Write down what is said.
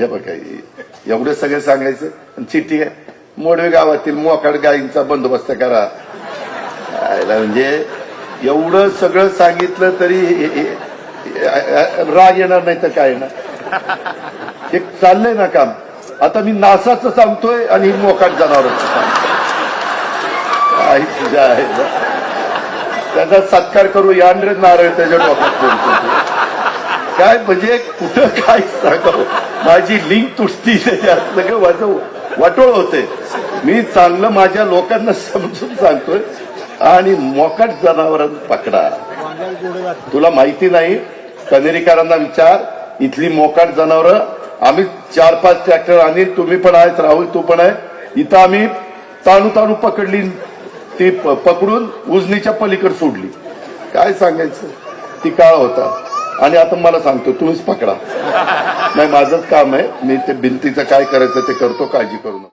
हे बघा एवढं सगळं सांगायचं आणि चिठ्ठी आहे मोडवे गावातील मोकाट गायींचा बंदोबस्त करा. म्हणजे एवढं सगळं सांगितलं तरी राग येणार नाही तर काय ना. एक चाललंय ना काम. आता मी नासाचं सांगतोय आणि मोकाट जनावरांचं सांगतोय. काही तुझ्या आहे त्याचा सत्कार करू यांड्रे नारळ त्याच्या डोक्यात बोलतो. काय म्हणजे कुठं काय सांगावं. माझी लिंक तुटती त्याच्यात सगळं वाटोळ होते. मी चांगलं माझ्या लोकांना समजून सांगतोय आणि मोकाट जनावरांना पकडा. तुला माहिती नाही कनेरीकरांना विचार. इथली मोकाट जनावरं आम्ही 4-5 ट्रॅक्टर आणि तुम्ही पण आहेत राहुल तू पण आहे. इथं आम्ही ताणू पकडली ती पकडून उजनीच्या पलीकडे सोडली. काय सांगायचं ती काळ होता. आणि आता मला सांगतो तुम्हीच पकडा. नाही माझंच काम आहे. मी ते भिंतीचं काय करायचं ते करतो. काळजी करू नका.